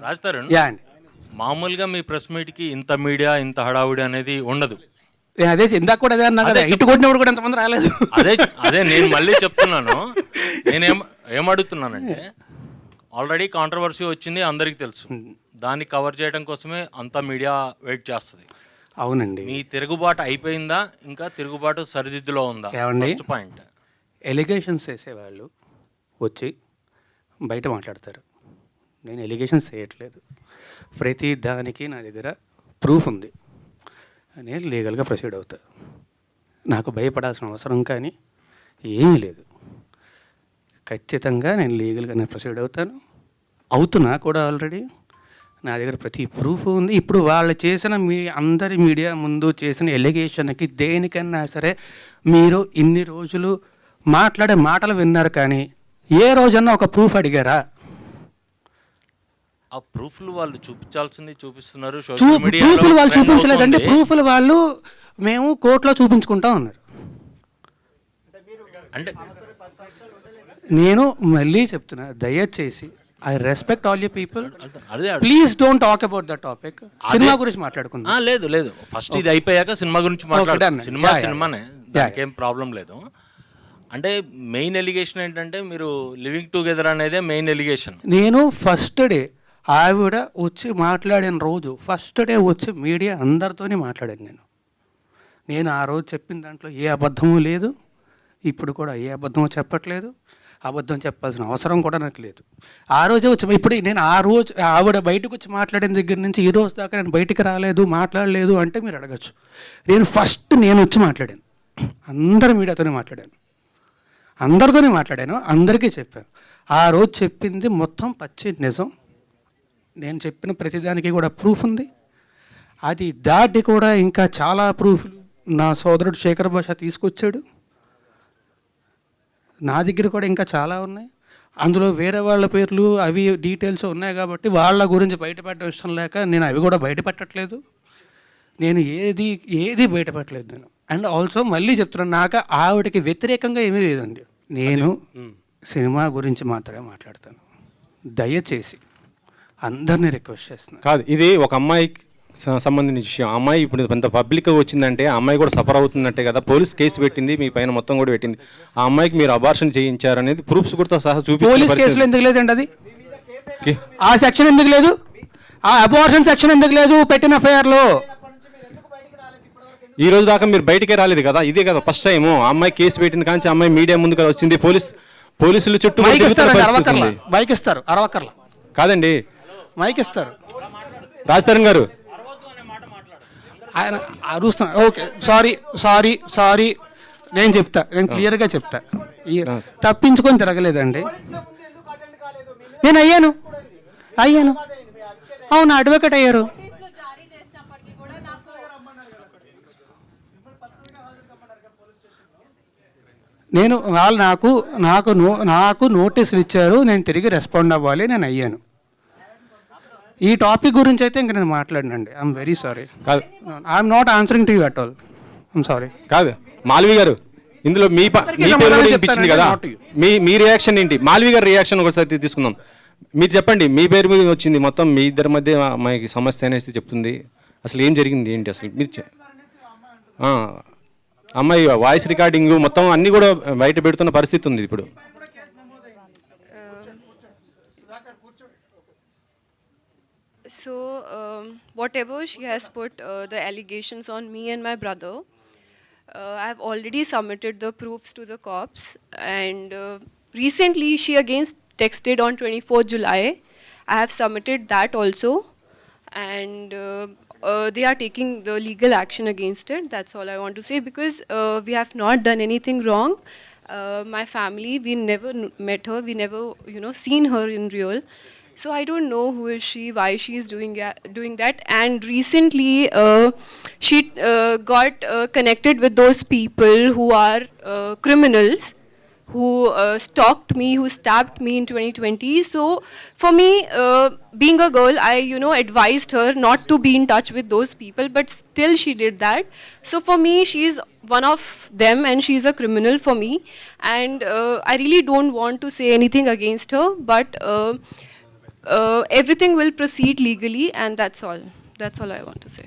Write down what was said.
రాస్తారు యా అండి. మామూలుగా మీ ప్రెస్ మీట్కి ఇంత మీడియా ఇంత హడావుడి అనేది ఉండదు. అదే ఇందాక కూడా అదే అన్నా కదా, ఇటు కొట్టినప్పుడు కూడా ఎంతమంది రాలేదు. అదే అదే నేను మళ్ళీ చెప్తున్నాను. ఏమడుగుతున్నానంటే ఆల్రెడీ కాంట్రవర్సీ వచ్చింది, అందరికీ తెలుసు. దాన్ని కవర్ చేయడం కోసమే అంతా మీడియా వెయిట్ చేస్తుంది. అవునండి. మీ తిరుగుబాటు అయిపోయిందా, ఇంకా తిరుగుబాటు సరిదిద్దులో ఉందా? First point. ఎలిగేషన్స్ వేసేవాళ్ళు వచ్చి బయట మాట్లాడతారు. నేను ఎలిగేషన్స్ చేయట్లేదు, ప్రతి దానికి నా దగ్గర ప్రూఫ్ ఉంది, నేను లీగల్గా ప్రొసీడ్ అవుతా. నాకు భయపడాల్సిన అవసరం కానీ ఏమీ లేదు. ఖచ్చితంగా నేను లీగల్గా నేను ప్రొసీడ్ అవుతున్నా కూడా. ఆల్రెడీ నా దగ్గర ప్రతి ప్రూఫ్ ఉంది. ఇప్పుడు వాళ్ళు చేసిన అందరి మీడియా ముందు చేసిన ఎలిగేషన్కి దేనికన్నా సరే మీరు ఇన్ని రోజులు మాట్లాడే మాటలు విన్నారు, కానీ ఏ రోజన్నా ఒక ప్రూఫ్ అడిగారా? ఆ ప్రూఫ్లు వాళ్ళు చూపించాల్సింది చూపిస్తున్నారు. ప్రూఫ్లు వాళ్ళు చూపించలేదంటే ప్రూఫ్లు వాళ్ళు మేము కోర్టులో చూపించుకుంటా ఉన్నారు. అంటే నేను మళ్ళీ చెప్తున్నా, దయచేసి I respect all you people, please don't talk about the topic. Cinema గురించి మాట్లాడుకుందాం. లేదు లేదు, ఫస్ట్ ఇది అయిపోయాక సినిమా గురించి మాట్లాడాలి. సినిమానే, దానికేం ప్రాబ్లం లేదు. అంటే మెయిన్ ఎలిగేషన్ ఏంటంటే మీరు లివింగ్ టుగెదర్ అనేదే మెయిన్ ఎలిగేషన్. నేను ఫస్ట్ డే ఆవిడ వచ్చి మాట్లాడిన రోజు, ఫస్ట్ డే వచ్చి మీడియా అందరితోనే మాట్లాడాను. నేను ఆ రోజు చెప్పిన దాంట్లో ఏ అబద్ధము లేదు, ఇప్పుడు కూడా ఏ అబద్ధమో చెప్పట్లేదు, అబద్ధం చెప్పాల్సిన అవసరం కూడా నాకు లేదు. ఆ రోజే వచ్చి ఇప్పుడు నేను ఆ రోజు ఆవిడ బయటకు వచ్చి మాట్లాడిన దగ్గర నుంచి ఈ రోజు దాకా నేను బయటికి రాలేదు, మాట్లాడలేదు అంటే మీరు అడగచ్చు. నేను వచ్చి మాట్లాడాను, అందరి మీడియాతోనే మాట్లాడాను, అందరితోనే మాట్లాడాను, అందరికీ చెప్పాను. ఆ రోజు చెప్పింది మొత్తం పచ్చి నిజం. నేను చెప్పిన ప్రతిదానికి కూడా ప్రూఫ్ ఉంది. అది దాటి కూడా ఇంకా చాలా ప్రూఫ్లు నా సోదరుడు శేఖర్ భాష తీసుకొచ్చాడు. నా దగ్గర కూడా ఇంకా చాలా ఉన్నాయి. అందులో వేరే వాళ్ళ పేర్లు అవి డీటెయిల్స్ ఉన్నాయి కాబట్టి వాళ్ళ గురించి బయటపెట్టడం ఇష్టం లేక నేను అవి కూడా బయటపెట్టట్లేదు. నేను ఏది బయటపెట్టలేదు నేను. అండ్ ఆల్సో మళ్ళీ చెప్తున్నాను, నాకు ఆవిడకి వ్యతిరేకంగా ఏమీ లేదండి. నేను సినిమా గురించి మాత్రమే మాట్లాడతాను. దయచేసి అందరినీ రిక్వెస్ట్ చేస్తున్నాను. కాదు, ఇది ఒక అమ్మాయికి సంబంధించిన విషయం. అమ్మాయి ఇప్పుడు కొంత పబ్లిక్గా వచ్చిందంటే ఆ అమ్మాయి కూడా సఫర్ అవుతుందంటే కదా, పోలీస్ కేసు పెట్టింది, మీ పైన మొత్తం కూడా పెట్టింది. ఆ అమ్మాయికి మీరు అబార్షన్ చేయించారు అనేది ప్రూఫ్స్ కూడా సహా చూపి. పోలీస్ కేసులో ఎందుకు లేదండి అది? ఆ సెక్షన్ ఎందుకు లేదు? ఆ అబార్షన్ సెక్షన్ ఎందుకు లేదు పెట్టిన ఎఫ్ఐఆర్లో? ఈ రోజు దాకా మీరు బయటకే రాలేదు కదా, ఇదే కదా ఫస్ట్ టైం. ఆ అమ్మాయి కేసు పెట్టింది కానీ అమ్మాయి మీడియా ముందుకు వచ్చింది, పోలీసులు చుట్టూ మైక్ ఇస్తారు. అరవకర్ల కాదండి, మైక్ ఇస్తారు. రాజతరణ్ గారు ఆయన అరుస్తున్నా. ఓకే, సారీ, నేను క్లియర్గా చెప్తా. తప్పించుకొని తిరగలేదండి. నేను అయ్యాను. అవును, అడ్వకేట్ అయ్యారు. నేను వాళ్ళు నాకు నోటీసులు ఇచ్చారు, నేను తిరిగి రెస్పాండ్ అవ్వాలి, నేను అయ్యాను. ఈ టాపిక్ గురించి అయితే ఇంక నేను మాట్లాడినండి. I'm very sorry. కాదు, I'm not answering to you at all. I'm sorry. కాదు మాల్వి గారు, ఇందులో మీ పేరు కూడా వినిపించింది కదా, మీ రియాక్షన్ ఏంటి? మాల్వి గారి రియాక్షన్ ఒకసారి తీసుకుందాం. మీరు చెప్పండి, మీ పేరు మీద వచ్చింది, మొత్తం మీ ఇద్దరి మధ్య అమ్మాయికి సమస్య అనేసి చెప్తుంది. అసలు ఏం జరిగింది ఏంటి అసలు? మీరు అమ్మాయి వాయిస్ రికార్డింగ్ మొత్తం అన్నీ కూడా బయట పెడుతున్న పరిస్థితి ఉంది ఇప్పుడు. So, whatever she has put the allegations on me and my brother, I have already submitted the proofs to the cops, and recently she again texted on 24th July. I have submitted that also, and they are taking the legal action against it. That's all I want to say, because we have not done anything wrong. My family, we never met her, we never seen her in real. So I don't know who is she, why she is doing that. And recently she got connected with those people who are criminals, who stalked me, who stabbed me in 2020. So for me, being a girl, I advised her not to be in touch with those people, but still she did that. So for me, she is one of them and she is a criminal for me. And I really don't want to say anything against her, but everything will proceed legally, and that's all. That's all I want to say.